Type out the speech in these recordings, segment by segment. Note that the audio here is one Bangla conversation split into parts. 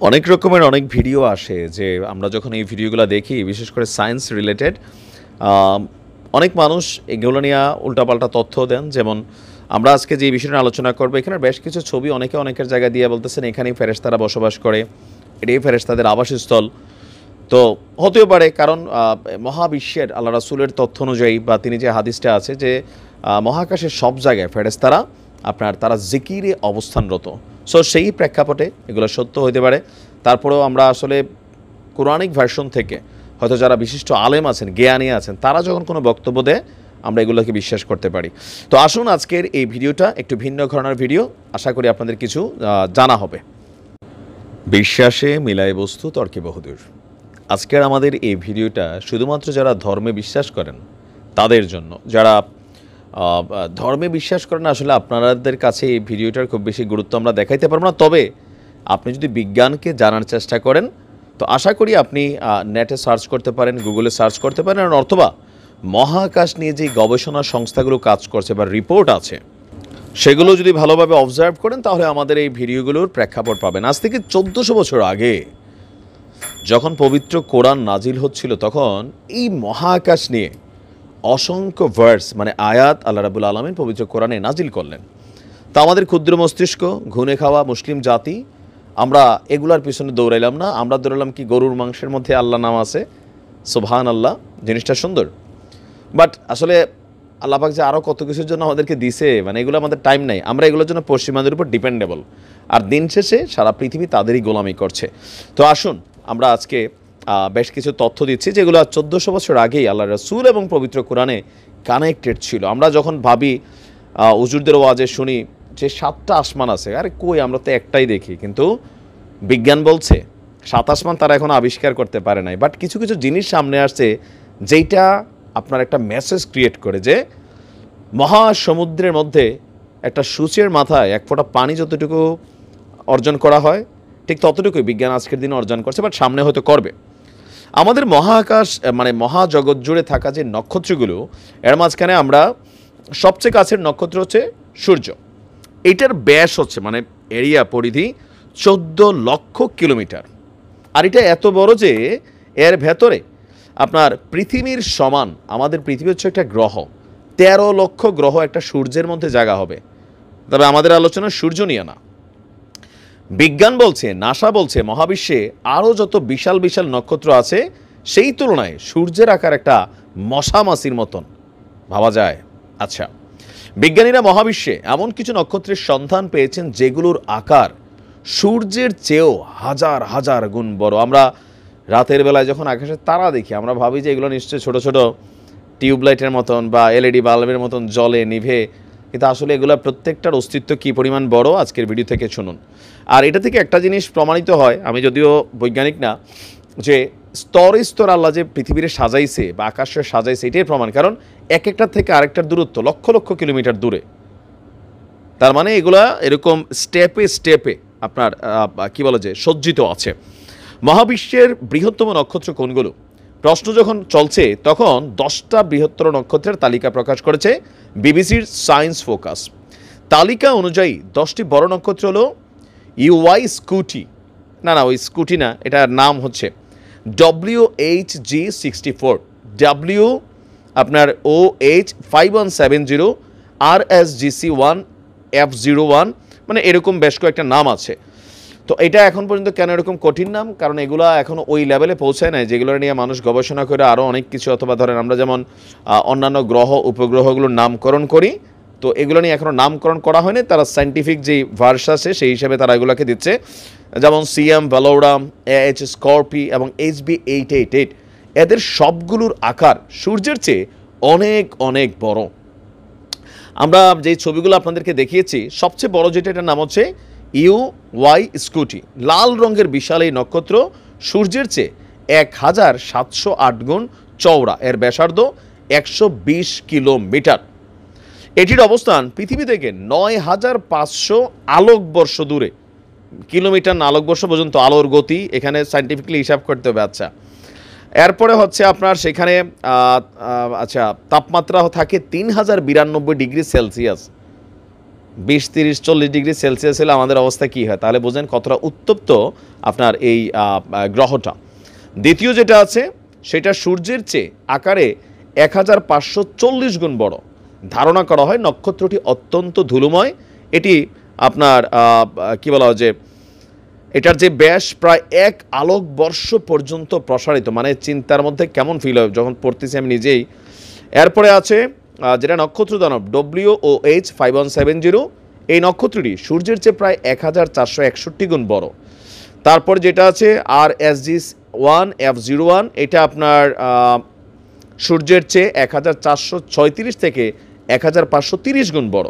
অনেক রকমের অনেক ভিডিও আসে যে আমরা যখন এই ভিডিওগুলো দেখি, বিশেষ করে সায়েন্স রিলেটেড, অনেক মানুষ এগুলো নিয়ে উল্টাপাল্টা তথ্য দেন। যেমন আমরা আজকে যে বিষয়টা আলোচনা করবো, এখানে বেশ কিছু ছবি অনেকের জায়গায় দিয়ে বলতেছেন এখানেই ফেরেশতারা বসবাস করে, এটাই ফেরেশতাদের আবাসস্থল। তো হতেও পারে, কারণ মহাবিশ্বের আল্লাহ রাসূলের তথ্য অনুযায়ী বা তিনি যে হাদিসটা আছে যে মহাকাশের সব জায়গায় ফেরেশতারা তারা জিকিরে অবস্থানরত। সো সেই প্রেক্ষাপটে এগুলো সত্য হতে পারে। তারপরেও আমরা আসলে কোরআনিক ভার্সন থেকে হয়তো যারা বিশিষ্ট আলেম আছেন, জ্ঞানী আছেন, তারা যখন কোনো বক্তব্য দেয় আমরা এগুলোকে বিশ্বাস করতে পারি। তো আসুন আজকের এই ভিডিওটা একটু ভিন্ন ধরনের ভিডিও, আশা করি আপনাদের কিছু জানা হবে। বিশ্বাসে মিলায় বস্তু তর্কে বহুদূর। আজকের আমাদের এই ভিডিওটা শুধুমাত্র যারা ধর্মে বিশ্বাস করেন তাদের জন্য। যারা ধর্মে বিশ্বাস করেন, আসলে আপনাদের কাছে এই ভিডিওটার খুব বেশি গুরুত্ব আমরা দেখাইতে পারবো না। তবে আপনি যদি বিজ্ঞানকে জানার চেষ্টা করেন তো আশা করি আপনি নেটে সার্চ করতে পারেন, গুগলে সার্চ করতে পারেন, অথবা মহাকাশ নিয়ে যে গবেষণা সংস্থাগুলো কাজ করছে বা রিপোর্ট আছে সেগুলো যদি ভালোভাবে অবজার্ভ করেন তাহলে আমাদের এই ভিডিওগুলোর প্রেক্ষাপট পাবেন। আজ থেকে 1400 বছর আগে যখন পবিত্র কোরআন নাজিল হচ্ছিল, তখন এই মহাকাশ নিয়ে অসংখ্য ভার্স আয়াত আল্লাহ রাব্বুল আলামিন পবিত্র কোরআনে নাজিল করলেন। তা আমাদের ক্ষুদ্র মস্তিষ্ক, ঘুণে খাওয়া মুসলিম জাতি, আমরা এগুলার পিছনে দৌড়াইলাম না। আমরা দৌড়ালাম কি, গরুর মাংসের মধ্যে আল্লাহ নাম আছে, সুবহান আল্লাহ, জিনিসটা সুন্দর। বাট আসলে আল্লাহ পাক যে আরও কত কিছুর জন্য আমাদেরকে দিছে, এগুলো আমাদের টাইম নাই। আমরা এগুলোর জন্য পশ্চিমাদের উপর ডিপেন্ডেবল, আর দিন শেষে সারা পৃথিবী তাদেরই গোলামি করছে। তো আসুন আমরা আজকে বেশ কিছু তথ্য দিচ্ছি যেগুলো 1400 বছর আগেই আল্লাহ রাসূল এবং পবিত্র কোরআনে কানেক্টেড ছিল। আমরা যখন ভাবি, হুজুরদের ওয়াজে শুনি যে 7টা আসমান আছে, আরে কই, আমরা তো একটাই দেখি। কিন্তু বিজ্ঞান বলছে 7 আসমান তারা এখন আবিষ্কার করতে পারে নাই। বাট কিছু কিছু জিনিস সামনে আসছে যেইটা আপনার একটা মেসেজ ক্রিয়েট করে যে মহাসমুদ্রের মধ্যে একটা সূচের মাথায় এক ফোঁটা পানি যতটুকু অর্জন করা হয়, ঠিক ততটুকুই বিজ্ঞান আজকের দিনে অর্জন করছে, বাট সামনে হয়তো করবে। আমাদের মহাকাশ মহাজগৎ জুড়ে থাকা যে নক্ষত্রগুলো, এর মাঝখানে আমরা সবচেয়ে কাছের নক্ষত্র হচ্ছে সূর্য। এটার ব্যাস হচ্ছে এরিয়া পরিধি 14 লক্ষ কিলোমিটার। আর এটা এত বড় যে এর ভেতরে আপনার পৃথিবীর সমান, আমাদের পৃথিবী হচ্ছে একটা গ্রহ, 13 লক্ষ গ্রহ একটা সূর্যের মধ্যে জায়গা হবে। তবে আমাদের আলোচনা সূর্য নিয়ে না। বিজ্ঞান বলছে, নাসা বলছে, মহাবিশ্বে আরও যত বিশাল বিশাল নক্ষত্র আছে সেই তুলনায় সূর্যের আকার একটা মশা মাছির মতন ভাবা যায়। আচ্ছা, বিজ্ঞানীরা মহাবিশ্বে এমন কিছু নক্ষত্রের সন্ধান পেয়েছেন যেগুলোর আকার সূর্যের চেয়েও হাজার হাজার গুণ বড়। আমরা রাতের বেলায় যখন আকাশে তারা দেখি, আমরা ভাবি যে এগুলো নিশ্চয়ই ছোট ছোট টিউবলাইটের মতন বা এলইডি বাল্বের মতন জ্বলে নিভে, কিন্তু আসলে এগুলো প্রত্যেকটার অস্তিত্ব কী পরিমাণ বড় আজকের ভিডিও থেকে শুনুন। আর এটা থেকে একটা জিনিস প্রমাণিত হয়, আমি যদিও বৈজ্ঞানিক না, যে স্তরে স্তর আল্লাহ যে পৃথিবীর সাজাইছে বা আকাশে সাজাইছে এটাই প্রমাণ। কারণ এক একটার থেকে আরেকটার দূরত্ব লক্ষ লক্ষ কিলোমিটার দূরে। তার এগুলা এরকম স্টেপে স্টেপে আপনার সজ্জিত আছে। মহাবিশ্বের বৃহত্তম নক্ষত্র কোনগুলো প্রশ্ন যখন চলছে, তখন 10টা বৃহত্তর নক্ষত্রের তালিকা প্রকাশ করেছে বিবিসির সায়েন্স ফোকাস। তালিকা অনুযায়ী 10টি বড় নক্ষত্র হলো ইউআই স্কুটি, ওই স্কুটি না, এটার নাম হচ্ছে WHG64, ডাব্লিউ আপনার OH 5170, RSGC1, F01, এরকম বেশ কয়েকটা নাম আছে। তো এটা এখন পর্যন্ত কেন এরকম কঠিন নাম, কারণ এগুলো এখনও ওই লেভেলে পৌঁছায় নাই যেগুলো নিয়ে মানুষ গবেষণা করে আরও অনেক কিছু, অথবা ধরেন আমরা যেমন অন্যান্য গ্রহ উপগ্রহগুলোর নামকরণ করি, তো এগুলো নিয়ে এখনও নামকরণ করা হয়নি। তারা সায়েন্টিফিক যে ভার্স আছে সেই হিসাবে তারা এগুলোকে দিচ্ছে, যেমন সিএম ভ্যালোরাম, AH স্করপি এবং HB 888। এদের সবগুলোর আকার সূর্যের চেয়ে অনেক অনেক বড়। আমরা যে ছবিগুলো আপনাদেরকে দেখিয়েছি, সবচেয়ে বড় যেটা, এটার নাম হচ্ছে ইউআই স্কুটি। লাল রঙের বিশাল এই নক্ষত্র সূর্যের চেয়ে 1708 গুণ চওড়া। এর ব্যাসার্ধ 120 কিলোমিটার। এটির অবস্থান পৃথিবী থেকে 9500 আলোকবর্ষ দূরে। কিলোমিটার না, আলোকবর্ষ পর্যন্ত আলোর গতি এখানে সায়েন্টিফিকলি হিসাব করতে হবে। আচ্ছা, এরপরে হচ্ছে আপনার সেখানে তাপমাত্রা থাকে 3092 ডিগ্রি সেলসিয়াস। 20-30-40 ডিগ্রি সেলসিয়াস হলে আমাদের অবস্থা কী হয়, তাহলে বোঝেন কতটা উত্তপ্ত আপনার এই গ্রহটা। দ্বিতীয় যেটা আছে সেটা সূর্যের চেয়ে আকারে 1540 গুণ বড়। ধারণা করা হয় নক্ষত্রটি অত্যন্ত ধুলোময়। এটি আপনার কি বলা হয় যে এটার যে ব্যাস প্রায় 1 আলোকবর্ষ পর্যন্ত প্রসারিত, মানে চিন্তার মধ্যে কেমন ফিল হয় যখন পড়তেছি আমি নিজেই। এরপরে আছে যেটা নক্ষত্র দানব WOH 5170, এই নক্ষত্রটি সূর্যের চেয়ে প্রায় 1461 গুণ বড়। তারপর যেটা আছে RSG-1F01, এটা আপনার সূর্যের চেয়ে 1436 থেকে 1530 গুণ বড়।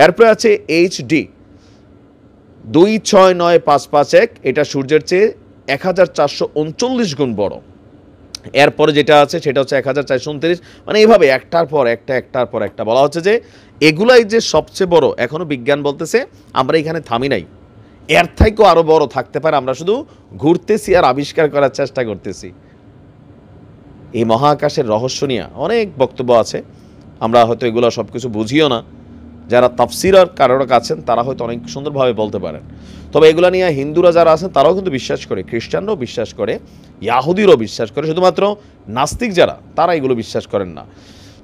এরপরে আছে HD 269551, এটা সূর্যের চেয়ে 1439 গুণ বড়। এরপরে যেটা আছে সেটা হচ্ছে 1429, মানে এইভাবে একটার পর একটা বলা হচ্ছে যে এগুলাই যে সবচেয়ে বড়। এখনও বিজ্ঞান বলতেছে আমরা এখানে থামি নাই, এর থেকেও আরও বড় থাকতে পারে, আমরা শুধু ঘুরতেছি আর আবিষ্কার করার চেষ্টা করতেছি। এই মহাকাশের রহস্য নিয়ে অনেক বক্তব্য আছে, আমরা হয়তো এগুলো সব কিছু বুঝিও না। যারা তাফসিরার কারক আছেন তারা হয়তো অনেক সুন্দরভাবে বলতে পারেন। তবে এগুলো নিয়ে হিন্দুরা যারা আছেন তারাও কিন্তু বিশ্বাস করে, খ্রিস্টানরাও বিশ্বাস করে, ইয়াহুদিরও বিশ্বাস করে, শুধুমাত্র নাস্তিক যারা তারা এগুলো বিশ্বাস করেন না।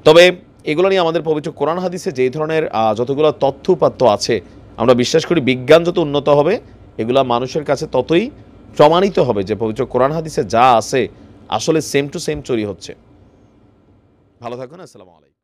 তবে এগুলো নিয়ে আমাদের পবিত্র কোরআন হাদিসে যেই ধরনের যতগুলো তথ্য উপাত্ত আছে, আমরা বিশ্বাস করি বিজ্ঞান যত উন্নত হবে এগুলা মানুষের কাছে ততই প্রমাণিত হবে যে পবিত্র কোরআন হাদিসে যা আছে আসলে সেম টু সেম চুরি হচ্ছে। ভালো থাকুন, আসসালামু আলাইকুম।